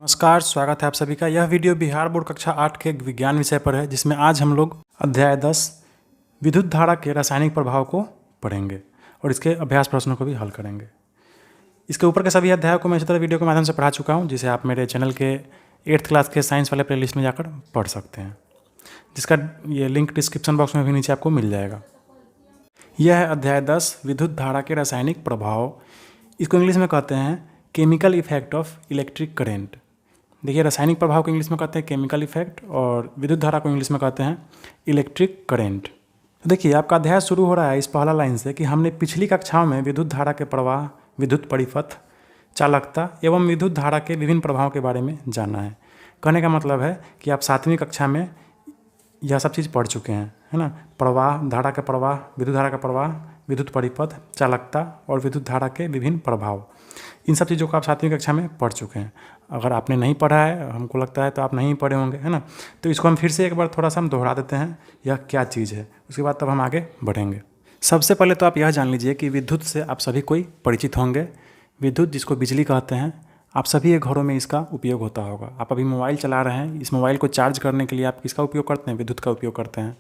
नमस्कार, स्वागत है आप सभी का। यह वीडियो बिहार बोर्ड कक्षा 8 के विज्ञान विषय पर है, जिसमें आज हम लोग अध्याय 10 विद्युत धारा के रासायनिक प्रभाव को पढ़ेंगे और इसके अभ्यास प्रश्नों को भी हल करेंगे। इसके ऊपर के सभी अध्यायों को मैं इसी तरह वीडियो के माध्यम से पढ़ा चुका हूँ, जिसे आप मेरे चैनल के 8th क्लास के साइंस वाले प्लेलिस्ट में जाकर पढ़ सकते हैं, जिसका ये लिंक डिस्क्रिप्शन बॉक्स में भी नीचे आपको मिल जाएगा। यह है अध्याय 10 विद्युत धारा के रासायनिक प्रभाव। इसको इंग्लिश में कहते हैं chemical effect of electric current. देखिए, रासायनिक प्रभाव को इंग्लिश में कहते हैं केमिकल इफेक्ट और विद्युत धारा को इंग्लिश में कहते हैं इलेक्ट्रिक करंट। तो देखिए, आपका अध्याय शुरू हो रहा है इस पहला लाइन से कि हमने पिछली कक्षाओं में विद्युत धारा के प्रवाह, विद्युत परिपथ, चालकता एवं विद्युत धारा के विभिन्न प्रभावों के बारे में जाना है। कहने का मतलब है कि आप 7वीं कक्षा में यह सब चीज़ पढ़ चुके हैं, है ना। प्रवाह, धारा का प्रवाह, विद्युत धारा का प्रवाह, विद्युत परिपथ, चालकता और विद्युत धारा के विभिन्न प्रभाव, इन सब चीज़ों को आप 7वीं कक्षा में पढ़ चुके हैं। अगर आपने नहीं पढ़ा है, हमको लगता है तो आप नहीं पढ़े होंगे, है ना। तो इसको हम फिर से एक बार थोड़ा सा हम दोहरा देते हैं, यह क्या चीज़ है, उसके बाद तब हम आगे बढ़ेंगे। सबसे पहले तो आप यह जान लीजिए कि विद्युत से आप सभी कोई परिचित होंगे। विद्युत, जिसको बिजली कहते हैं, आप सभी के घरों में इसका उपयोग होता होगा। आप अभी मोबाइल चला रहे हैं, इस मोबाइल को चार्ज करने के लिए आप किसका उपयोग करते हैं? विद्युत का उपयोग करते हैं।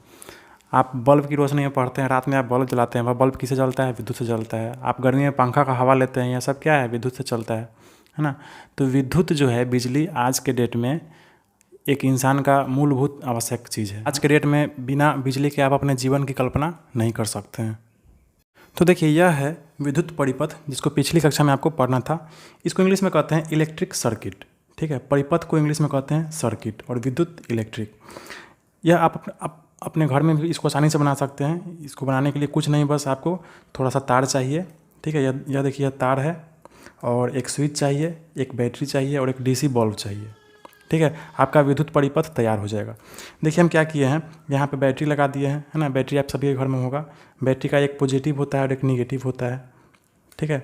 आप बल्ब की रोशनी में पढ़ते हैं, रात में आप बल्ब जलाते हैं, वह बल्ब किससे जलता है? विद्युत से जलता है। आप गर्मी में पंखा का हवा लेते हैं, यह सब क्या है? विद्युत से चलता है ना। तो विद्युत जो है, बिजली आज के डेट में एक इंसान का मूलभूत आवश्यक चीज़ है। आज के डेट में बिना बिजली के आप अपने जीवन की कल्पना नहीं कर सकते हैं। तो देखिए, यह है विद्युत परिपथ, जिसको पिछली कक्षा में आपको पढ़ना था। इसको इंग्लिश में कहते हैं इलेक्ट्रिक सर्किट, ठीक है। परिपथ को इंग्लिश में कहते हैं सर्किट और विद्युत इलेक्ट्रिक। यह आप अपने घर में भी इसको आसानी से बना सकते हैं। इसको बनाने के लिए कुछ नहीं, बस आपको थोड़ा सा तार चाहिए, ठीक है। यह देखिए, यह तार है और एक स्विच चाहिए, एक बैटरी चाहिए और एक डीसी बल्ब चाहिए, ठीक है। आपका विद्युत परिपथ तैयार हो जाएगा। देखिए, हम क्या किए हैं, यहाँ पे बैटरी लगा दिए हैं, है ना। बैटरी आप सभी के घर में होगा। बैटरी का एक पॉजिटिव होता है और एक निगेटिव होता है, ठीक है।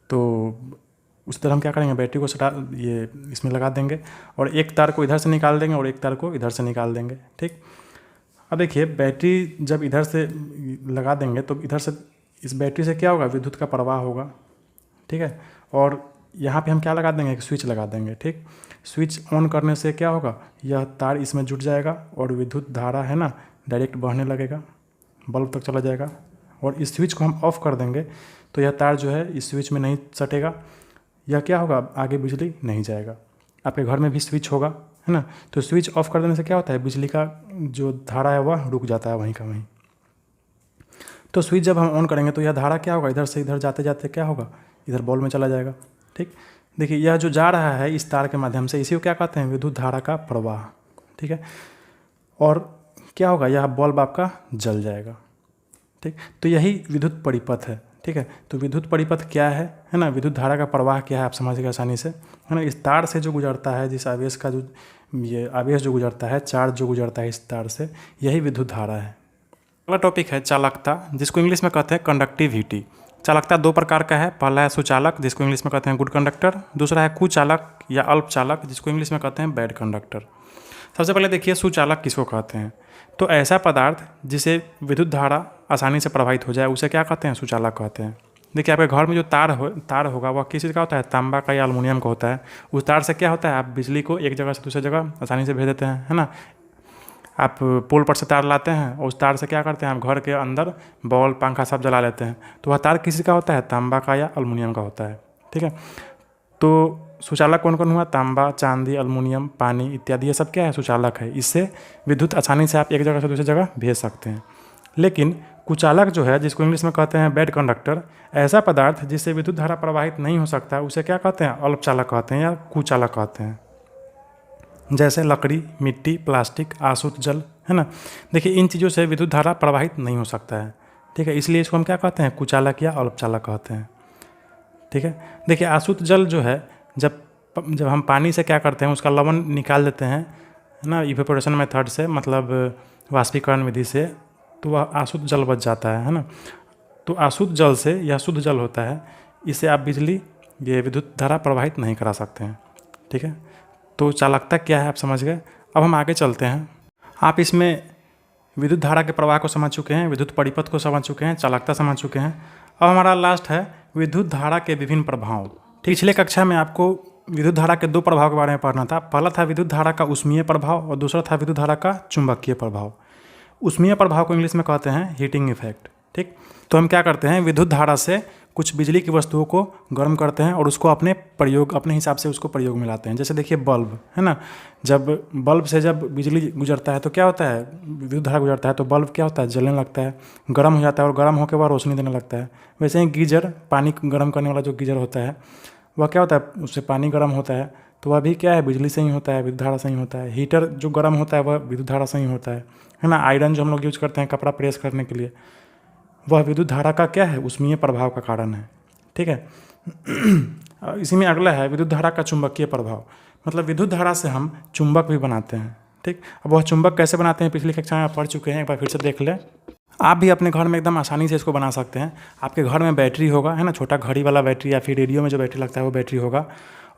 तो उस तरह हम क्या करेंगे, बैटरी को ये इसमें लगा देंगे और एक तार को इधर से निकाल देंगे और एक तार को इधर से निकाल देंगे, ठीक। अब देखिए, बैटरी जब इधर से लगा देंगे तो इधर से इस बैटरी से क्या होगा? विद्युत का प्रवाह होगा, ठीक है। और यहाँ पे हम क्या लगा देंगे? एक स्विच लगा देंगे, ठीक। स्विच ऑन करने से क्या होगा? यह तार इसमें जुट जाएगा और विद्युत धारा है ना, डायरेक्ट बहने लगेगा, बल्ब तक चला जाएगा। और इस स्विच को हम ऑफ कर देंगे तो यह तार जो है इस स्विच में नहीं सटेगा। यह क्या होगा? आगे बिजली नहीं जाएगा। आपके घर में भी स्विच होगा, है ना। तो स्विच ऑफ कर देने से क्या होता है? बिजली का जो धारा है वह रुक जाता है वहीं का वहीं। तो स्विच जब हम ऑन करेंगे तो यह धारा क्या होगा? इधर से इधर जाते जाते क्या होगा? इधर बॉल में चला जाएगा, ठीक। देखिए, यह जो जा रहा है इस तार के माध्यम से, इसी को क्या कहते हैं? विद्युत धारा का प्रवाह, ठीक है। और क्या होगा? यह बल्ब आपका जल जाएगा, ठीक। तो यही विद्युत परिपथ है, ठीक है। तो विद्युत परिपथ क्या है ना। विद्युत धारा का प्रवाह क्या है, आप समझ गए आसानी से, है ना। इस तार से जो गुजरता है, जिस आवेश का जो ये आवेश जो गुजरता है, चार्ज जो गुजरता है इस तार से, यही विद्युत धारा है। अगला टॉपिक है चालकता, जिसको इंग्लिश में कहते हैं कंडक्टिविटी। चालकता 2 प्रकार का है। पहला है सुचालक, जिसको इंग्लिश में कहते हैं गुड कंडक्टर। दूसरा है कुचालक या अल्पचालक, जिसको इंग्लिश में कहते हैं बैड कंडक्टर। सबसे पहले देखिए, सुचालक किसको कहते हैं। तो ऐसा पदार्थ जिसे विद्युत धारा आसानी से प्रभावित हो जाए, उसे क्या कहते हैं? सुचालक कहते हैं। देखिए, आपके घर में जो तार होगा वह किस चीज़ का होता है? तांबा का या एल्युमिनियम का होता है। उस तार से क्या होता है? आप बिजली को एक जगह से दूसरी जगह आसानी से भेज देते हैं, है ना। आप पोल पर से तार लाते हैं और उस तार से क्या करते हैं? आप घर के अंदर बॉल, पंखा सब जला लेते हैं। तो वह तार किसी का होता है? तांबा का या एल्युमिनियम का होता है, ठीक है। तो सुचालक कौन कौन हुआ? तांबा, चांदी, एल्युमिनियम, पानी इत्यादि, ये सब क्या है? सुचालक है। इससे विद्युत आसानी से आप एक जगह से दूसरी जगह भेज सकते हैं। लेकिन कुचालक जो है, जिसको इंग्लिश में कहते हैं बैड कंडक्टर, ऐसा पदार्थ जिससे विद्युत धारा प्रवाहित नहीं हो सकता, उसे क्या कहते हैं? अल्पचालक कहते हैं या कुचालक कहते हैं। जैसे लकड़ी, मिट्टी, प्लास्टिक, आसुत जल, है ना। देखिए, इन चीज़ों से विद्युत धारा प्रवाहित नहीं हो सकता है, ठीक है। इसलिए इसको हम क्या कहते हैं? कुचालक या अल्पचालक कहते हैं, ठीक है। देखिए, आसुत जल जो है, जब हम पानी से क्या करते हैं, उसका लवण निकाल देते हैं, है ना, इवेपोरेशन मेथड से, मतलब वाष्पीकरण विधि से, तो वह आसुत जल बच जाता है ना। तो आसुत जल से यह शुद्ध जल होता है, इससे आप बिजली, ये विद्युत धारा प्रवाहित नहीं करा सकते हैं, ठीक है। तो चालकता क्या है आप समझ गए। अब हम आगे चलते हैं। आप इसमें विद्युत धारा के प्रवाह को समझ चुके हैं, विद्युत परिपथ को समझ चुके हैं, चालकता समझ चुके हैं। अब हमारा लास्ट है विद्युत धारा के विभिन्न प्रभाव। पिछले कक्षा में आपको विद्युत धारा के दो प्रभाव के बारे में पढ़ना था। पहला था विद्युत धारा का ऊष्मीय प्रभाव और दूसरा था विद्युत धारा का चुंबकीय प्रभाव। ऊष्मीय प्रभाव को इंग्लिश में कहते हैं हीटिंग इफेक्ट। ठीक, तो हम क्या करते हैं, विद्युत धारा से कुछ बिजली की वस्तुओं को गर्म करते हैं और उसको अपने हिसाब से उसको प्रयोग में लाते हैं। जैसे देखिए बल्ब है ना, जब बल्ब से जब बिजली गुजरता है तो क्या होता है, विद्युत धारा गुजरता है तो बल्ब क्या होता है, जलने लगता है, गर्म हो जाता है और गर्म होकर वह रोशनी देने लगता है। वैसे ही गीजर, पानी गर्म करने वाला जो गीजर होता है वह क्या होता है, उससे पानी गर्म होता है तो वह भी क्या है, बिजली से ही होता है, विद्युत धारा से ही होता है। हीटर जो गर्म होता है वह विद्युत धारा से ही होता है ना। आयरन जो हम लोग यूज करते हैं कपड़ा प्रेस करने के लिए, वह विद्युत धारा का क्या है, ऊष्मीय प्रभाव का कारण है। ठीक है। इसी में अगला है विद्युत धारा का चुंबकीय प्रभाव। मतलब विद्युत धारा से हम चुंबक भी बनाते हैं। ठीक, अब वह चुंबक कैसे बनाते हैं पिछली कक्षा में आप पढ़ चुके हैं, एक बार फिर से देख लें। आप भी अपने घर में एकदम आसानी से इसको बना सकते हैं। आपके घर में बैटरी होगा है ना, छोटा घड़ी वाला बैटरी या फिर रेडियो में जो बैटरी लगता है वो बैटरी होगा।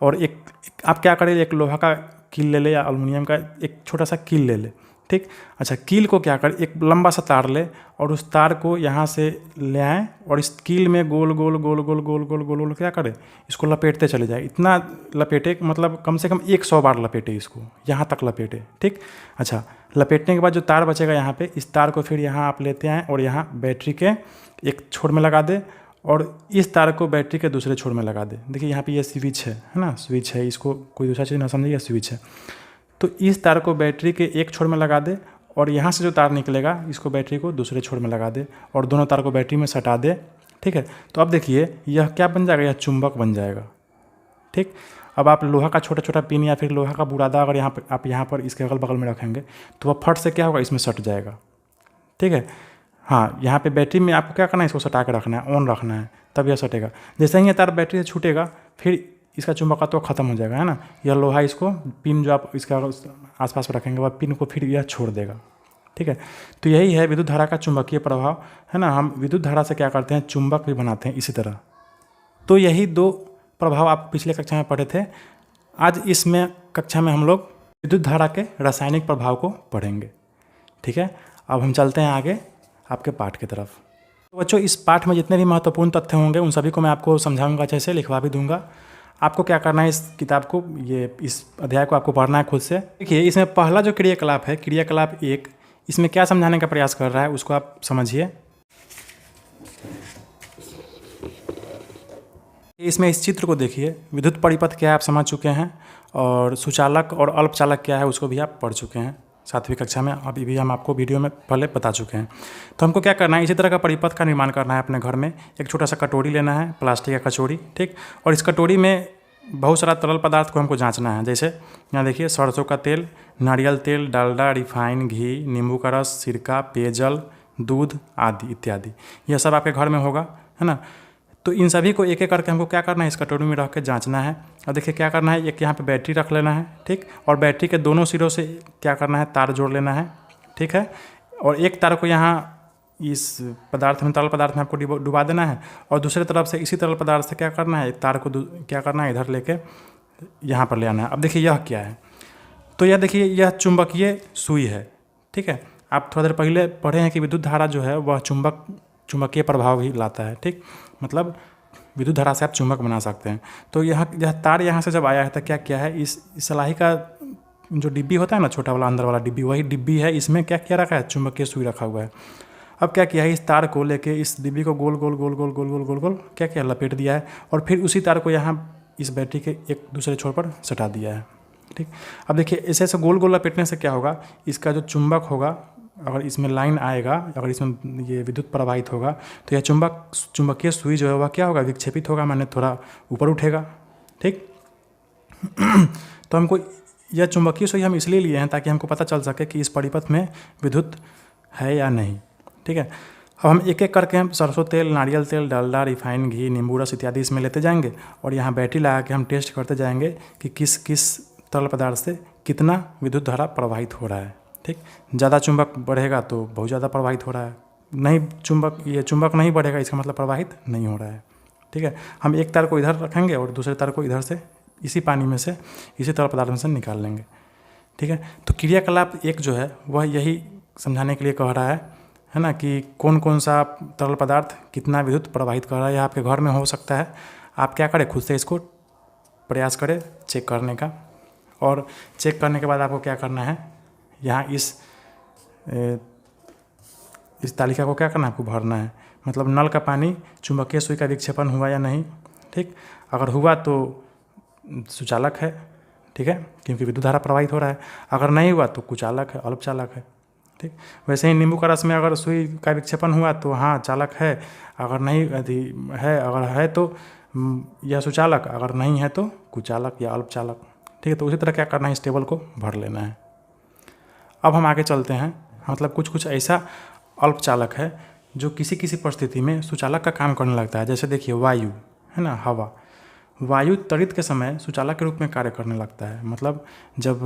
और एक आप क्या करें, एक लोहा का कील ले ले या एल्युमिनियम का एक छोटा सा कील ले ले। ठीक, अच्छा, कील को क्या करें, एक लंबा सा तार ले और उस तार को यहाँ से ले आएँ और इस कील में गोल गोल गोल गोल गोल गोल गोल गोल क्या करें, इसको लपेटते चले जाए। इतना लपेटे, मतलब कम से कम 100 बार लपेटे इसको, यहाँ तक लपेटे। ठीक, अच्छा, लपेटने के बाद जो तार बचेगा यहाँ पे, इस तार को फिर यहाँ आप लेते आएँ और यहाँ बैटरी के एक छोर में लगा दे और इस तार को बैटरी के दूसरे छोर में लगा दे। देखिए यहाँ पे ये स्विच है ना, स्विच है, इसको कोई दूसरा चीज़ ना समझिए, स्विच है। तो इस तार को बैटरी के एक छोर में लगा दे और यहाँ से जो तार निकलेगा इसको बैटरी को दूसरे छोर में लगा दे और दोनों तार को बैटरी में सटा दे। ठीक है, तो अब देखिए यह क्या बन जाएगा, यह चुंबक बन जाएगा। ठीक, अब आप लोहा का छोटा छोटा पिन या फिर लोहा का बुरादा अगर आप यहाँ पर इसके अगल बगल में रखेंगे तो वह फट से क्या होगा, इसमें सट जाएगा। ठीक है, हाँ, यहाँ पे बैटरी में आपको क्या करना है, इसको सटा के रखना है, ऑन रखना है, तब यह सटेगा। जैसे ही ये तार बैटरी से छूटेगा फिर इसका चुंबकत्व खत्म हो जाएगा है ना। यह लोहा इसको पिन जो आप इसका आसपास रखेंगे वह पिन को फिर यह छोड़ देगा। ठीक है, तो यही है विद्युत धारा का चुंबकीय प्रभाव है ना। हम विद्युत धारा से क्या करते हैं, चुंबक भी बनाते हैं इसी तरह। तो यही दो प्रभाव आप पिछले कक्षा में पढ़े थे। आज इसमें कक्षा में हम लोग विद्युत धारा के रासायनिक प्रभाव को पढ़ेंगे। ठीक है, अब हम चलते हैं आगे आपके पाठ की तरफ। तो बच्चों, इस पाठ में जितने भी महत्वपूर्ण तथ्य होंगे उन सभी को मैं आपको समझाऊंगा, अच्छे से लिखवा भी दूंगा। आपको क्या करना है, इस किताब को, इस अध्याय को आपको पढ़ना है खुद से। देखिए इसमें पहला जो क्रियाकलाप है, क्रियाकलाप 1, इसमें क्या समझाने का प्रयास कर रहा है उसको आप समझिए। इसमें इस चित्र को देखिए, विद्युत परिपथ क्या है आप समझ चुके हैं और सुचालक और अल्पचालक क्या है उसको भी आप पढ़ चुके हैं 7वीं कक्षा में। अभी भी हम आपको वीडियो में पहले बता चुके हैं। तो हमको क्या करना है, इसी तरह का परिपथ का निर्माण करना है अपने घर में। एक छोटा सा कटोरी लेना है, प्लास्टिक का कचौड़ी। ठीक, और इस कटोरी में बहुत सारा तरल पदार्थ को हमको जांचना है। जैसे यहाँ देखिए, सरसों का तेल, नारियल तेल, डालडा, रिफाइन, घी, नींबू का रस, सिरका, पेयजल, दूध आदि इत्यादि, यह सब आपके घर में होगा है ना। तो इन सभी को एक एक करके हमको क्या करना है, इस कटोरी में रख के जांचना है। और देखिए क्या करना है, एक यहाँ पे बैटरी रख लेना है। ठीक, और बैटरी के दोनों सिरों से क्या करना है, तार जोड़ लेना है। ठीक है, और एक तार को यहाँ इस पदार्थ में, तरल पदार्थ में आपको डुबा देना है और दूसरे तरफ से इसी तरल पदार्थ से क्या करना है, एक तार को क्या करना है, इधर लेके यहाँ पर ले आना है। अब देखिए यह क्या है, तो यह देखिए यह चुंबकीय सुई है। ठीक है, आप थोड़ा देर पहले पढ़े हैं कि विद्युत धारा जो है वह चुंबकीय प्रभाव भी लाता है। ठीक, मतलब विद्युत धारा से आप चुंबक बना सकते हैं। तो यह तार यहाँ से जब आया है तो क्या किया है, इस सलाही का जो डिब्बी होता है ना, छोटा वाला अंदर वाला डिब्बी, वही डिब्बी है। इसमें क्या किया रखा है, चुंबकीय सुई रखा हुआ है। अब क्या किया है, इस तार को लेके इस डिब्बी को गोल गोल गोल गोल गोल गोल गोल गोल क्या किया, लपेट दिया है और फिर उसी तार को यहाँ इस बैटरी के एक दूसरे छोर पर सटा दिया है। ठीक, अब देखिए ऐसे ऐसे गोल गोल लपेटने से क्या होगा, इसका जो चुंबक होगा, अगर इसमें लाइन आएगा, अगर इसमें ये विद्युत प्रवाहित होगा तो यह चुंबकीय सुई जो है वह क्या होगा, विक्षेपित होगा, माने थोड़ा ऊपर उठेगा। ठीक, तो हमको यह चुंबकीय सुई हम इसलिए लिए हैं ताकि हमको पता चल सके कि इस परिपथ में विद्युत है या नहीं। ठीक है, अब हम एक एक करके हम सरसों तेल, नारियल तेल, डालडा, रिफाइन, घी, नींबू रस इत्यादि इसमें लेते जाएंगे और यहाँ बैटरी लगा के हम टेस्ट करते जाएंगे कि किस किस तरल पदार्थ से कितना विद्युत धारा प्रवाहित हो रहा है। ठीक, ज़्यादा चुंबक बढ़ेगा तो बहुत ज़्यादा प्रवाहित हो रहा है, नहीं चुंबक नहीं बढ़ेगा इसका मतलब प्रवाहित नहीं हो रहा है। ठीक है, हम एक तार को इधर रखेंगे और दूसरे तार को इधर से इसी पानी में से, इसी तरल पदार्थ में से निकाल लेंगे। ठीक है, तो क्रियाकलाप 1 जो है वह यही समझाने के लिए कह रहा है ना, कि कौन कौन सा तरल पदार्थ कितना विद्युत प्रवाहित कर रहा है। यह आपके घर में हो सकता है, आप क्या करें, खुद से इसको प्रयास करें चेक करने का। और चेक करने के बाद आपको क्या करना है, यहाँ इस तालिका को क्या करना है, आपको भरना है। मतलब नल का पानी चुंबकीय सुई का विक्षेपण हुआ या नहीं, ठीक। अगर हुआ तो सुचालक है, ठीक है, क्योंकि विद्युत धारा प्रवाहित हो रहा है। अगर नहीं हुआ तो कुचालक है, अल्पचालक है, ठीक। वैसे ही नींबू का रस में अगर सुई का विक्षेपण हुआ तो हाँ चालक है, अगर नहीं है, अगर है तो यह सुचालक, अगर नहीं है तो कुचालक या अल्पचालक, ठीक है। तो उसी तरह क्या करना है, इस टेबल को भर लेना है। अब हम आगे चलते हैं। मतलब कुछ ऐसा अल्पचालक है जो किसी किसी परिस्थिति में सुचालक का काम करने लगता है। जैसे देखिए वायु है ना, हवा, वायु त्वरित के समय सुचालक के रूप में कार्य करने लगता है। मतलब जब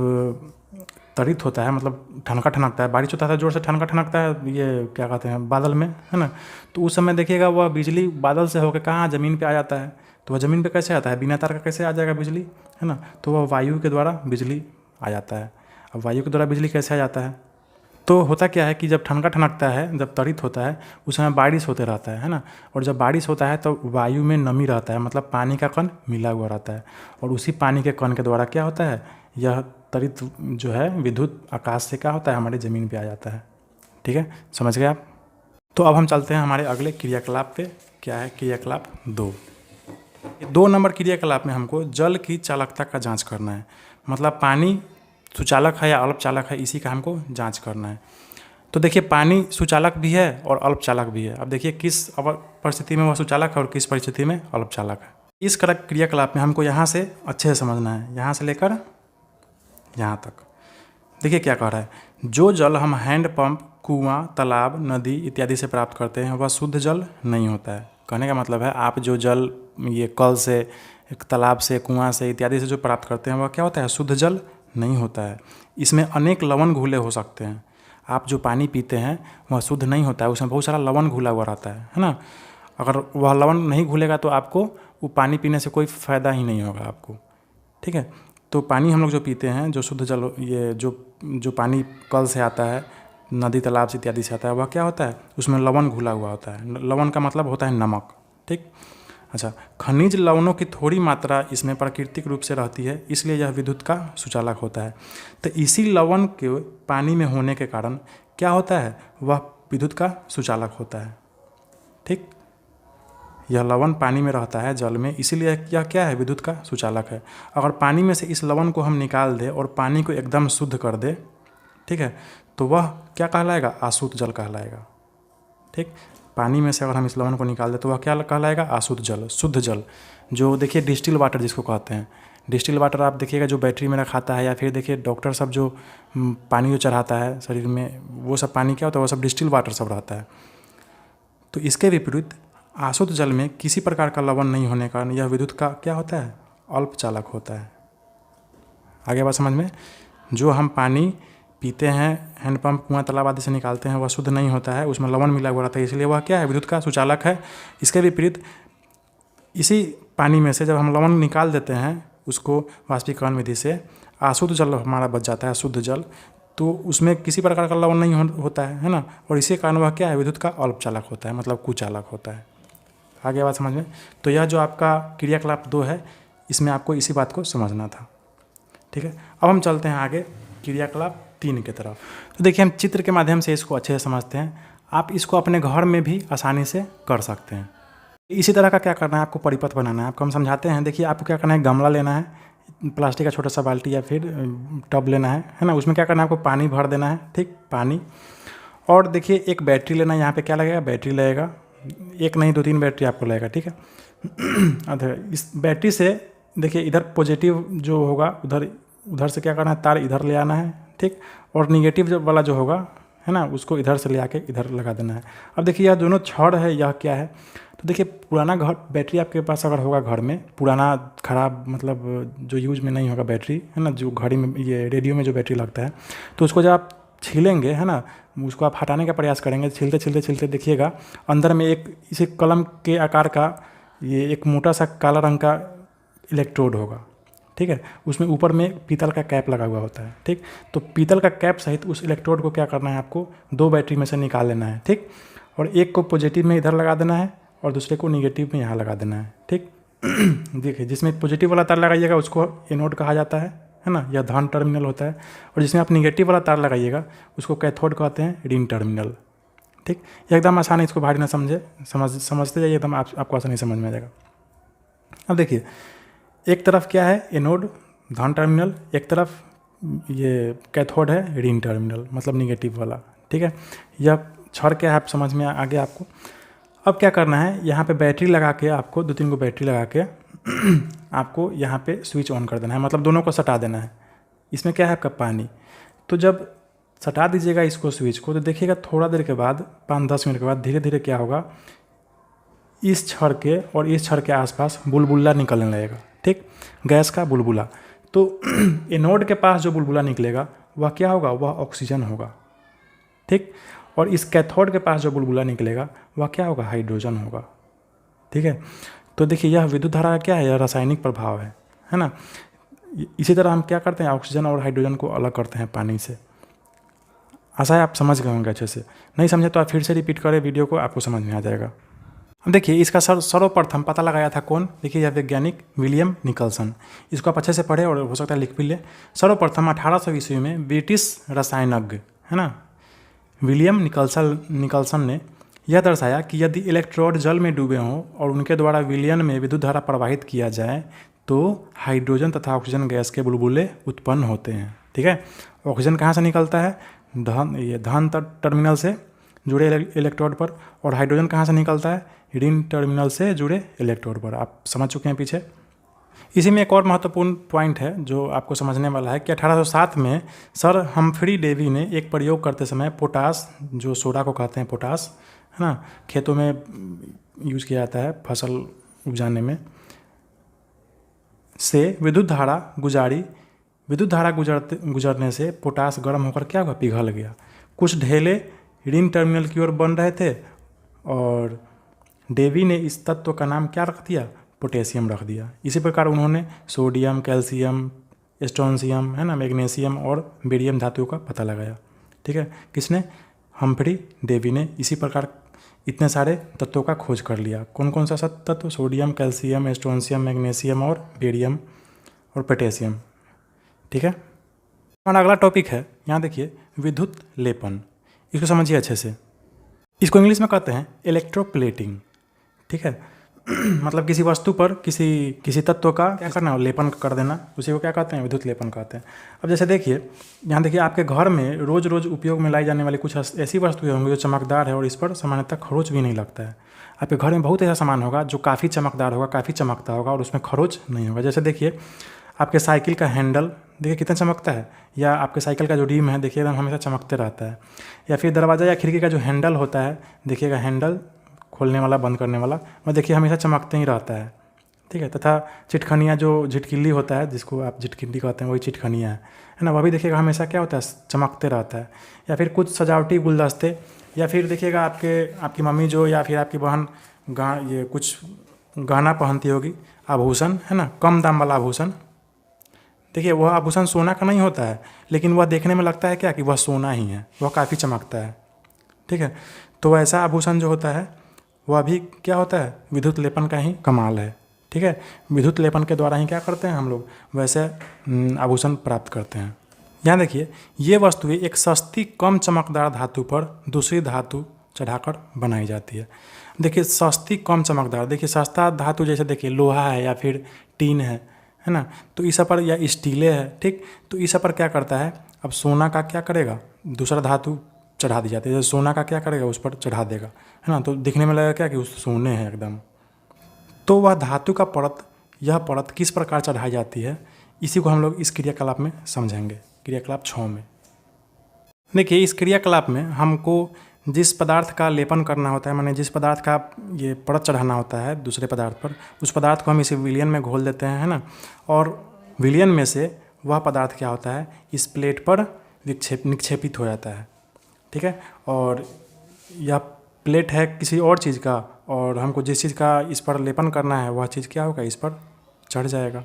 त्वरित होता है, मतलब ठनका ठनकता है, बारिश होता है जोर से ठनका ठनकता है, ये क्या कहते हैं बादल में, है ना। तो उस समय देखिएगा वह बिजली बादल से होकर कहाँ ज़मीन पे आ जाता है। तो वह ज़मीन पे कैसे आता है, बिना तार का कैसे आ जाएगा बिजली, है ना। तो वह वायु के द्वारा बिजली आ जाता है। अब वायु के द्वारा बिजली कैसे आ जाता है, तो होता क्या है कि जब ठनका ठनकता है, जब त्वरित होता है, उस समय बारिश होते रहता है ना। और जब बारिश होता है तो वायु में नमी रहता है, मतलब पानी का कण मिला हुआ रहता है। और उसी पानी के कण के द्वारा क्या होता है, यह त्वरित जो है विद्युत आकाश से क्या होता है, हमारी ज़मीन पे आ जाता है, ठीक है। समझ गए आप। तो अब हम चलते हैं हमारे अगले क्रियाकलाप पे। क्या है क्रियाकलाप 2। 2 नंबर क्रियाकलाप में हमको जल की चालकता का जाँच करना है। मतलब पानी सुचालक है या अल्पचालक है, इसी का हमको जांच करना है। तो देखिए पानी सुचालक भी है और अल्पचालक भी है। अब देखिए किस परिस्थिति में वह सुचालक है और किस परिस्थिति में अल्पचालक है। इस क्रियाकलाप में हमको यहाँ से अच्छे से समझना है, यहाँ से लेकर यहाँ तक। देखिए क्या कह रहा है, जो जल हम हैंडपंप, कुआं, तालाब, नदी इत्यादि से प्राप्त करते हैं वह शुद्ध जल नहीं होता है। कहने का मतलब है आप जो जल ये कल से, तालाब से, कुआं से इत्यादि से जो प्राप्त करते हैं वह क्या होता है, शुद्ध जल नहीं होता है। इसमें अनेक लवण घुले हो सकते हैं। आप जो पानी पीते हैं वह शुद्ध नहीं होता है, उसमें बहुत सारा लवण घुला हुआ रहता है ना। अगर वह लवण नहीं घुलेगा तो आपको वो पानी पीने से कोई फ़ायदा ही नहीं होगा आपको, ठीक है। तो पानी हम लोग जो पीते हैं, जो शुद्ध जल, ये जो पानी कल से आता है, नदी तालाब से इत्यादि से आता है, वह क्या होता है, उसमें लवण घुला हुआ होता है। लवण का मतलब होता है नमक, ठीक। अच्छा, खनिज लवणों की थोड़ी मात्रा इसमें प्राकृतिक रूप से रहती है, इसलिए यह विद्युत का सुचालक होता है। तो इसी लवण के पानी में होने के कारण क्या होता है, वह विद्युत का सुचालक होता है, ठीक। यह लवण पानी में रहता है जल में, इसीलिए यह क्या है, विद्युत का सुचालक है। अगर पानी में से इस लवण को हम निकाल दें और पानी को एकदम शुद्ध कर दें, ठीक है, तो वह क्या कहलाएगा, अशुद्ध जल कहलाएगा, ठीक। पानी में से अगर हम इस लवण को निकाल दें तो वह क्या कहलाएगा, अशुद्ध जल, शुद्ध जल। जो देखिए डिस्टिल वाटर जिसको कहते हैं, डिस्टिल वाटर आप देखिएगा जो बैटरी में रखाता है, या फिर देखिए डॉक्टर सब जो पानी जो चढ़ाता है शरीर में, वो सब पानी क्या होता है, वो सब डिस्टिल वाटर सब रहता है। तो इसके विपरीत अशुद्ध जल में किसी प्रकार का लवण नहीं होने के कारण यह विद्युत का क्या होता है, अल्पचालक होता है। आगे बात समझ में। जो हम पानी पीते हैं, हैंडपंप, कुआं, तालाब आदि से निकालते हैं, वह शुद्ध नहीं होता है, उसमें लवण मिला हुआ रहता है, इसलिए वह क्या है, विद्युत का सुचालक है। इसके विपरीत इसी पानी में से जब हम लवण निकाल देते हैं, उसको वाष्पीकरण विधि से अशुद्ध जल हमारा बच जाता है, शुद्ध जल, तो उसमें किसी प्रकार का लवण नहीं होता है ना। और इसी कारण वह क्या है, विद्युत का अल्पचालक होता है, मतलब कुचालक होता है। आगे बात समझ में। तो यह जो आपका क्रियाकलाप 2 है, इसमें आपको इसी बात को समझना था, ठीक है। अब हम चलते हैं आगे क्रियाकलाप 3 की तरफ। तो देखिए हम चित्र के माध्यम से इसको अच्छे से समझते हैं। आप इसको अपने घर में भी आसानी से कर सकते हैं। इसी तरह का क्या करना है, आपको परिपथ बनाना है। आपको हम समझाते हैं। देखिए आपको क्या करना है, गमला लेना है, प्लास्टिक का छोटा सा बाल्टी या फिर टब लेना है ना। उसमें क्या करना है, आपको पानी भर देना है, ठीक, पानी। और देखिए एक बैटरी लेना है, यहाँ पे क्या लगेगा, बैटरी लगेगा, एक नहीं 2-3 बैटरी आपको लगेगा, ठीक है। इस बैटरी से देखिए इधर पॉजिटिव जो होगा उधर से क्या करना है, तार इधर ले आना है, ठीक। और निगेटिव वाला जो होगा, है ना, उसको इधर से ले आके इधर लगा देना है। अब देखिए यह दोनों छड़ है, यह क्या है, तो देखिए पुराना घर बैटरी आपके पास अगर होगा घर में, पुराना खराब मतलब जो यूज में नहीं होगा बैटरी, है ना, जो घड़ी में ये रेडियो में जो बैटरी लगता है, तो उसको जब आप छीलेंगे, है ना, उसको आप हटाने का प्रयास करेंगे, छीलते देखिएगा अंदर में एक इसे कलम के आकार का ये एक मोटा सा काला रंग का इलेक्ट्रोड होगा, ठीक है। उसमें ऊपर में पीतल का कैप लगा हुआ होता है, ठीक। तो पीतल का कैप सहित उस इलेक्ट्रोड को क्या करना है, आपको 2 बैटरी में से निकाल लेना है, ठीक। और एक को पॉजिटिव में इधर लगा देना है और दूसरे को निगेटिव में यहाँ लगा देना है, ठीक। देखिए, जिसमें पॉजिटिव वाला तार लगाइएगा उसको एनोड कहा जाता है ना, यह धन टर्मिनल होता है। और जिसमें आप निगेटिव वाला तार लगाइएगा उसको कैथोड कहते हैं, ऋण टर्मिनल। ठीक, ये एकदम आसान है, इसको भारी ना समझते जाइए, एकदम आपको आसानी समझ में आ जाएगा। अब देखिए, एक तरफ क्या है एनोड धन टर्मिनल, एक तरफ ये कैथोड है ऋण टर्मिनल, मतलब निगेटिव वाला। ठीक है, यह छड़ क्या है आप समझ में आ गया आपको। अब क्या करना है, यहाँ पे बैटरी लगा के आपको 2-3 को बैटरी लगा के आपको यहाँ पे स्विच ऑन कर देना है, मतलब दोनों को सटा देना है। इसमें क्या है आपका पानी। तो जब सटा दीजिएगा इसको स्विच को, तो देखिएगा थोड़ा देर के बाद 5-10 मिनट के बाद धीरे धीरे क्या होगा, इस छड़ के और इस छड़ के आसपास बुलबुला निकलने लगेगा। ठीक, गैस का बुलबुला। तो एनोड के पास जो बुलबुला निकलेगा वह क्या होगा, वह ऑक्सीजन होगा। ठीक, और इस कैथोड के पास जो बुलबुला निकलेगा वह क्या होगा, हाइड्रोजन होगा। ठीक है, तो देखिए यह विद्युत धारा का क्या है, यह रासायनिक प्रभाव है ना। इसी तरह हम क्या करते हैं, ऑक्सीजन और हाइड्रोजन को अलग करते हैं पानी से। आशा है आप समझ गए होंगे अच्छे से। नहीं समझे तो आप फिर से रिपीट करें वीडियो को, आपको समझ में आ जाएगा। अब देखिए, इसका सर्वप्रथम पता लगाया था कौन, देखिए यह वैज्ञानिक विलियम निकलसन। इसको आप अच्छे से पढ़े और हो सकता है लिख भी ले। सर्वप्रथम 1800 ईस्वी में ब्रिटिश रसायनज्ञ है ना विलियम निकलसन ने यह दर्शाया कि यदि इलेक्ट्रोड जल में डूबे हों और उनके द्वारा विलयन में विद्युत धारा प्रवाहित किया जाए तो हाइड्रोजन तथा ऑक्सीजन गैस के बुलबुले उत्पन्न होते हैं। ठीक है, ऑक्सीजन कहाँ से निकलता है, धन टर्मिनल से जुड़े इलेक्ट्रोड पर, और हाइड्रोजन कहाँ से निकलता है, ऋण टर्मिनल से जुड़े इलेक्ट्रोड पर। आप समझ चुके हैं पीछे। इसी में एक और महत्वपूर्ण पॉइंट है जो आपको समझने वाला है कि 1807 में सर हम्फ्री डेवी ने एक प्रयोग करते समय पोटास, जो सोडा को कहते हैं पोटास, है ना, खेतों में यूज किया जाता है फसल उपजाने में, से विद्युत धारा गुजरने से पोटास गर्म होकर क्या हुआ, पिघल गया। कुछ ढेले ऋण टर्मिनल की ओर बन रहे थे और डेवी ने इस तत्व का नाम क्या रख दिया, पोटेशियम रख दिया। इसी प्रकार उन्होंने सोडियम, कैल्शियम, स्ट्रोंशियम है ना, मैग्नीशियम और बेरियम धातुओं का पता लगाया। ठीक है, किसने, हम्फ्री डेवी ने। इसी प्रकार इतने सारे तत्वों का खोज कर लिया। कौन कौन सा तत्व, सोडियम, कैल्शियम, स्ट्रोंशियम, मैग्नीशियम और बेरियम और पोटेशियम। ठीक है, हमारा अगला टॉपिक है, यहाँ देखिए विद्युत लेपन। इसको समझिए अच्छे से। इसको इंग्लिश में कहते हैं इलेक्ट्रोप्लेटिंग। ठीक है, मतलब किसी वस्तु पर किसी तत्व का क्या करना है, लेपन कर देना, उसी को क्या कहते हैं, विद्युत लेपन कहते हैं। अब जैसे देखिए, यहाँ देखिए आपके घर में रोज़ उपयोग में लाई जाने वाली कुछ ऐसी वस्तुएं होंगी जो चमकदार है और इस पर सामान्यतः खरोच भी नहीं लगता है। आपके घर में बहुत ऐसा सामान होगा जो काफ़ी चमकदार होगा, काफ़ी चमकता होगा और उसमें खरोच नहीं होगा। जैसे देखिए आपके साइकिल का हैंडल देखिए कितना चमकता है, या आपके साइकिल का जो रिम है देखिए एकदम हमेशा चमकते रहता है। या फिर दरवाज़ा या खिड़की का जो हैंडल होता है, देखिएगा हैंडल खोलने वाला बंद करने वाला, वह देखिए हमेशा चमकते ही रहता है। ठीक है, तथा चिटखनिया जो झिटकिली होता है, जिसको आप झिटकिली कहते हैं, वही चिटखनिया है ना, वह भी देखिएगा हमेशा क्या होता है, चमकते रहता है। या फिर कुछ सजावटी गुलदस्ते, या फिर देखिएगा आपकी मम्मी जो या फिर आपकी बहन ये कुछ गहना पहनती होगी, आभूषण है ना, कम दाम वाला आभूषण, देखिए वह आभूषण सोना का नहीं होता है, लेकिन वह देखने में लगता है क्या कि वह सोना ही है, वह काफ़ी चमकता है। ठीक है, तो ऐसा आभूषण जो होता है वह भी क्या होता है, विद्युत लेपन का ही कमाल है। ठीक है, विद्युत लेपन के द्वारा ही क्या करते हैं हम लोग, वैसे आभूषण प्राप्त करते हैं। यहाँ देखिए ये वस्तुएं एक सस्ती कम चमकदार धातु पर दूसरी धातु चढ़ाकर बनाई जाती है। देखिए सस्ती कम चमकदार, देखिए सस्ता धातु जैसे देखिए लोहा है या फिर टीन है ना, तो इस पर, या स्टीले है। ठीक, तो इस पर क्या करता है, अब सोना का क्या करेगा, दूसरा धातु चढ़ा दी जाती है। जैसे सोना का क्या करेगा, उस पर चढ़ा देगा, है ना, तो दिखने में लगेगा क्या कि उस सोने हैं एकदम। तो वह धातु का परत, यह परत किस प्रकार चढ़ाई जाती है, इसी को हम लोग इस क्रियाकलाप में समझेंगे, क्रियाकलाप 6 में। देखिए इस क्रियाकलाप में हमको जिस पदार्थ का लेपन करना होता है, माने जिस पदार्थ का ये परत चढ़ाना होता है दूसरे पदार्थ पर, उस पदार्थ को हम इसे विलयन में घोल देते हैं, है ना, और विलयन में से वह पदार्थ क्या होता है, इस प्लेट पर निक्षेपित हो जाता है। ठीक है, और यह प्लेट है किसी और चीज़ का, और हमको जिस चीज़ का इस पर लेपन करना है वह चीज़ क्या होगा, इस पर चढ़ जाएगा।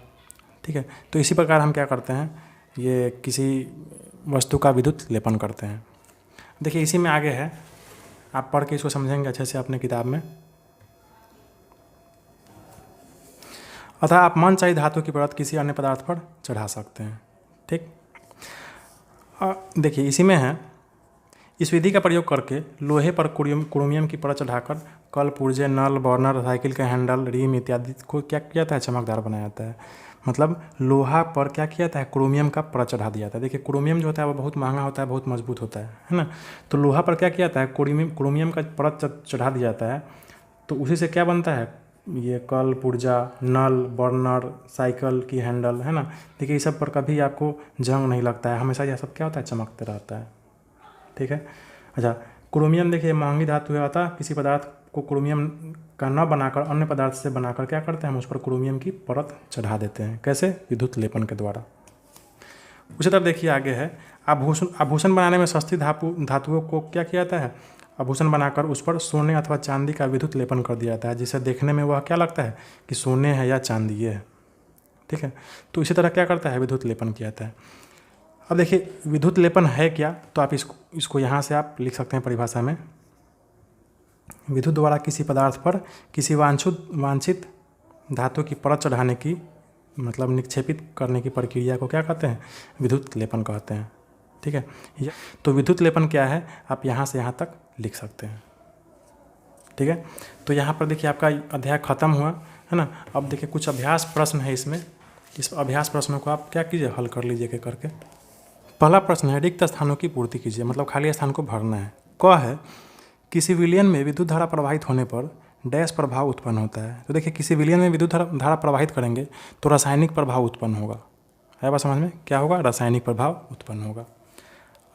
ठीक है, तो इसी प्रकार हम क्या करते हैं, ये किसी वस्तु का विद्युत लेपन करते हैं। देखिए इसी में आगे है, आप पढ़ के इसको समझेंगे अच्छे से अपने किताब में। अतः आप मनचाही धातु की परत किसी अन्य पदार्थ पर चढ़ा सकते हैं। ठीक, देखिए इसी में है, इस विधि का प्रयोग करके लोहे पर क्रोमियम की परत चढ़ाकर कल, पुर्जे, नल, बर्नर, साइकिल का हैंडल, रिम इत्यादि को क्या किया जाता है, चमकदार बनाया जाता है। मतलब लोहा पर क्या किया जाता है, क्रोमियम का परत चढ़ा दिया जाता है। देखिए क्रोमियम जो होता है वो बहुत महंगा होता है, बहुत मजबूत होता है ना। तो लोहा पर क्या किया जाता है, क्रोमियम का परत चढ़ा दिया जाता है। तो उसी से क्या बनता है, ये कल, पुर्जा, नल, बर्नर, साइकिल की हैंडल, है ना। देखिए इस सब पर कभी आपको जंग नहीं लगता है, हमेशा यह सब क्या होता है, चमकते रहता है। ठीक है। अच्छा, क्रोमियम देखिए महंगी धातु है, अतः किसी पदार्थ को क्रोमियम का न बनाकर अन्य पदार्थ से बनाकर क्या करते हैं, हम उस पर क्रोमियम की परत चढ़ा देते हैं। कैसे, विद्युत लेपन के द्वारा। उसी तरह देखिए आगे है, आभूषण बनाने में सस्ती धातुओं को क्या किया जाता है, आभूषण बनाकर उस पर सोने अथवा चांदी का विद्युत लेपन कर दिया जाता है, जिससे देखने में वह क्या लगता है कि सोने है या चांदी है। ठीक है। तो इसी तरह क्या करता है, विद्युत लेपन किया जाता है। अब देखिए विद्युत लेपन है क्या, तो आप इसको यहाँ से आप लिख सकते हैं परिभाषा में, विद्युत द्वारा किसी पदार्थ पर किसी वांछित धातु की परत चढ़ाने की, मतलब निक्षेपित करने की प्रक्रिया को क्या कहते हैं, विद्युत लेपन कहते हैं। ठीक है। तो विद्युत लेपन क्या है, आप यहाँ से यहाँ तक लिख सकते हैं। ठीक है। तो यहाँ पर देखिए आपका अध्याय खत्म हुआ है ना। अब देखिए कुछ अभ्यास प्रश्न है इसमें, इस अभ्यास प्रश्नों को आप क्या कीजिए, हल कर लीजिए करके। पहला प्रश्न है, रिक्त स्थानों की पूर्ति कीजिए, मतलब खाली स्थान को भरना है। क है, किसी विलयन में विद्युत धारा प्रवाहित होने पर डैश प्रभाव उत्पन्न होता है। तो देखिए किसी विलयन में विद्युत धारा प्रवाहित करेंगे तो रासायनिक प्रभाव उत्पन्न होगा। है बात समझ में, क्या होगा, रासायनिक प्रभाव उत्पन्न होगा।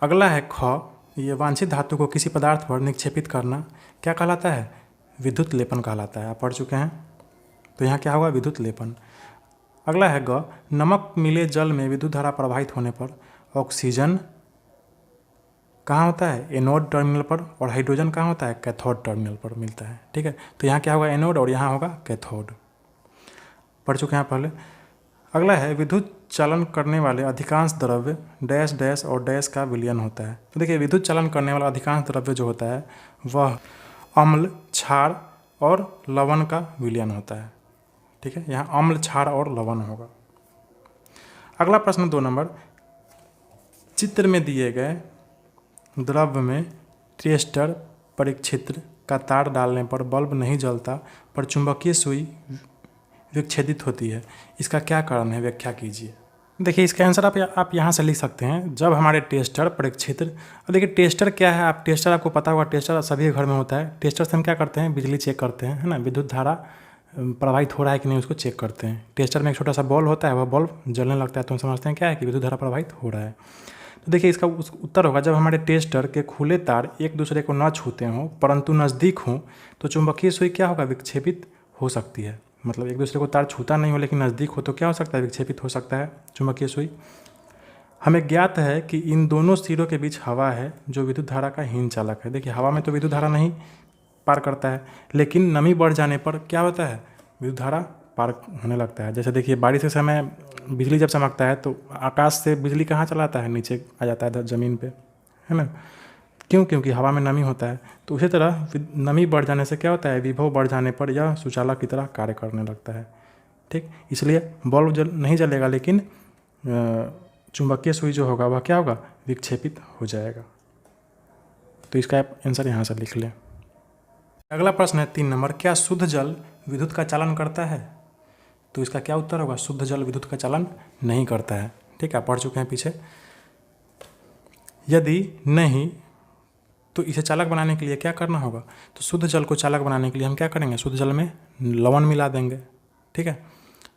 अगला है ख, ये वांछित धातु को किसी पदार्थ पर निक्षेपित करना क्या कहलाता है, विद्युत लेपन कहलाता है। आप पढ़ चुके हैं, तो यहाँ क्या होगा, विद्युत लेपन। अगला है ग, नमक मिले जल में विद्युत धारा प्रवाहित होने पर ऑक्सीजन कहाँ होता है, एनोड टर्मिनल पर, और हाइड्रोजन कहाँ होता है, कैथोड टर्मिनल पर मिलता है। ठीक है। तो यहाँ क्या होगा, एनोड, और यहाँ होगा कैथोड। पढ़ चुके हैं पहले। अगला है, विद्युत चालन करने वाले अधिकांश द्रव्य डैश डैश और डैश का विलयन होता है। तो देखिए विद्युत चालन करने वाला अधिकांश द्रव्य जो होता है वह अम्ल, क्षार और लवण का विलयन होता है। ठीक है। यहाँ अम्ल, क्षार और लवण होगा। अगला प्रश्न 2 नंबर, चित्र में दिए गए द्रव्य में ट्रिएस्टर परिक्षेत्र का तार डालने पर बल्ब नहीं जलता पर चुंबकीय सुई विच्छेदित होती है, इसका क्या कारण है, व्याख्या कीजिए। देखिए इसका आंसर आप यहाँ से लिख सकते हैं, जब हमारे टेस्टर परिक्षेत्र, अब देखिए टेस्टर क्या है, आप टेस्टर आपको पता होगा, टेस्टर सभी घर में होता है। टेस्टर से हम क्या करते हैं, बिजली चेक करते हैं, है ना, विद्युत धारा प्रवाहित हो रहा है कि नहीं उसको चेक करते हैं। टेस्टर में एक छोटा सा बॉल होता है, वह बल्ब जलने लगता है तो हम समझते हैं क्या है कि विद्युत धारा प्रवाहित हो रहा है। तो देखिए इसका उत्तर होगा, जब हमारे टेस्टर के खुले तार एक दूसरे को न छूते हों परंतु नज़दीक हों तो चुंबकीय सुई क्या होगा, विक्षेपित हो सकती है। मतलब एक दूसरे को तार छूता नहीं हो लेकिन नज़दीक हो तो क्या हो सकता है, विक्षेपित हो सकता है चुंबकीय सुई। हमें ज्ञात है कि इन दोनों सिरों के बीच हवा है जो विद्युत धारा का हीन चालक है। देखिए हवा में तो विद्युत धारा नहीं पार करता है, लेकिन नमी बढ़ जाने पर क्या होता है, विद्युत धारा पार होने लगता है। जैसे देखिए बारिश के समय बिजली जब चमकता है तो आकाश से बिजली कहाँ चला आता है, नीचे आ जाता है ज़मीन पे, है ना। क्यों, क्योंकि हवा में नमी होता है। तो उसी तरह नमी बढ़ जाने से क्या होता है, विभव बढ़ जाने पर यह सुचालक की तरह कार्य करने लगता है। ठीक, इसलिए बल्ब नहीं जलेगा लेकिन चुंबकीय सुई जो होगा वह क्या होगा, विक्षेपित हो जाएगा। तो इसका आप आंसर यहाँ से लिख लें। अगला प्रश्न है 3 नंबर, क्या शुद्ध जल विद्युत का चालन करता है। तो इसका क्या उत्तर होगा, शुद्ध जल विद्युत का चालन नहीं करता है। ठीक है, पढ़ चुके हैं पीछे। यदि नहीं तो इसे चालक बनाने के लिए क्या करना होगा, तो शुद्ध जल को चालक बनाने के लिए हम क्या करेंगे, शुद्ध जल में लवण मिला देंगे। ठीक है,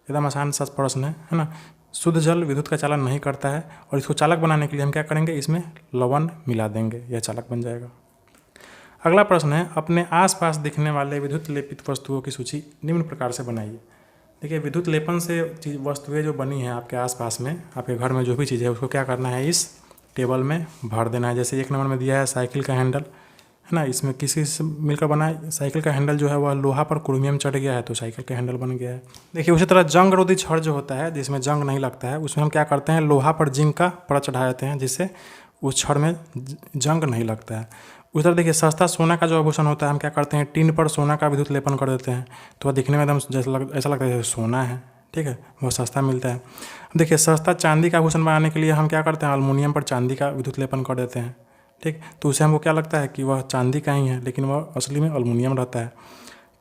एकदम आसान सा प्रश्न है ना। शुद्ध जल विद्युत का चालन नहीं करता है और इसको चालक बनाने के लिए हम क्या करेंगे, इसमें लवण मिला देंगे, यह चालक बन जाएगा। अगला प्रश्न है, अपने आसपास दिखने वाले विद्युत लेपित वस्तुओं की सूची निम्न प्रकार से बनाइए। देखिए विद्युत लेपन से वस्तुएं जो बनी हैं आपके आसपास में, आपके घर में जो भी चीज़ है उसको क्या करना है, इस टेबल में भर देना है। जैसे 1 नंबर में दिया है साइकिल का हैंडल, है ना, इसमें किसी से मिलकर बना है। साइकिल का हैंडल जो है वह लोहा पर क्रोमियम चढ़ गया है तो साइकिल का हैंडल बन गया है। देखिए उसी तरह जंग रोधी छड़ जो होता है जिसमें जंग नहीं लगता है, उसमें हम क्या करते हैं, लोहा पर जिंक का परत चढ़ा देते हैं जिससे उस छड़ में जंग नहीं लगता है। उस तरह देखिए सस्ता सोना का जो आभूषण होता है हम क्या करते हैं, टिन पर सोना का विद्युत लेपन कर देते हैं तो वह दिखने में एकदम ऐसा लगता है जैसे सोना है। ठीक है, बहुत सस्ता मिलता है। देखिए सस्ता चांदी का आभूषण बनाने के लिए हम क्या करते हैं, अल्मुनियम पर चांदी का विद्युत लेपन कर देते हैं। ठीक, तो उसे हमको क्या लगता है कि वह चांदी का ही है, लेकिन वह असली में अल्मुनियम रहता है।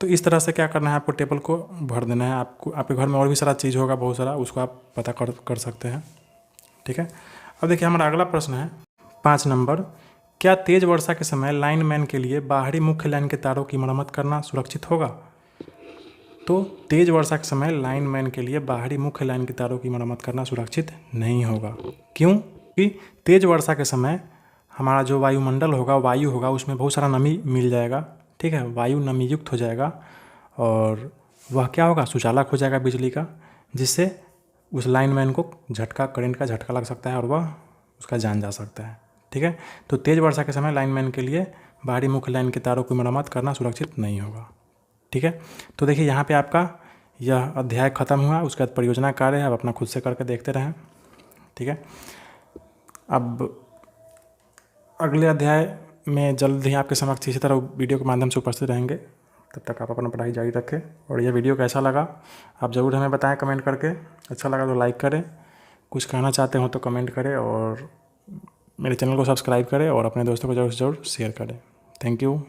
तो इस तरह से क्या करना है, आपको टेबल को भर देना है। आपको आपके घर में और भी सारा चीज़ होगा बहुत सारा, उसको आप पता कर सकते हैं। ठीक है, अब देखिए हमारा अगला प्रश्न है 5 नंबर, क्या तेज़ वर्षा के समय लाइनमैन के लिए बाहरी मुख्य लाइन के तारों की मरम्मत करना सुरक्षित होगा? तो तेज़ वर्षा के समय लाइनमैन के लिए बाहरी मुख्य लाइन के तारों की मरम्मत करना सुरक्षित नहीं होगा। क्यों? कि तेज़ वर्षा के समय हमारा जो वायुमंडल होगा, वायु होगा, उसमें बहुत सारा नमी मिल जाएगा। ठीक है, वायु नमी युक्त हो जाएगा और वह क्या होगा, सुचालक हो जाएगा बिजली का, जिससे उस लाइनमैन को करंट का झटका लग सकता है और वह उसका जान जा सकता है। ठीक है, तो तेज़ वर्षा के समय लाइनमैन के लिए बाहरी मुख्य लाइन के तारों की मरम्मत करना सुरक्षित नहीं होगा। ठीक है, तो देखिए यहाँ पे आपका यह अध्याय ख़त्म हुआ। उसके बाद परियोजना कार्य है, अब अपना खुद से करके देखते रहें। ठीक है, अब अगले अध्याय में जल्द ही आपके समक्ष इसी तरह वीडियो के माध्यम से उपस्थित रहेंगे। तब तक आप अपना पढ़ाई जारी रखें और यह वीडियो कैसा लगा आप ज़रूर हमें बताएं कमेंट करके। अच्छा लगा तो लाइक करें, कुछ कहना चाहते हो तो कमेंट करें और मेरे चैनल को सब्सक्राइब करें और अपने दोस्तों को ज़रूर से ज़रूर शेयर करें। Thank you.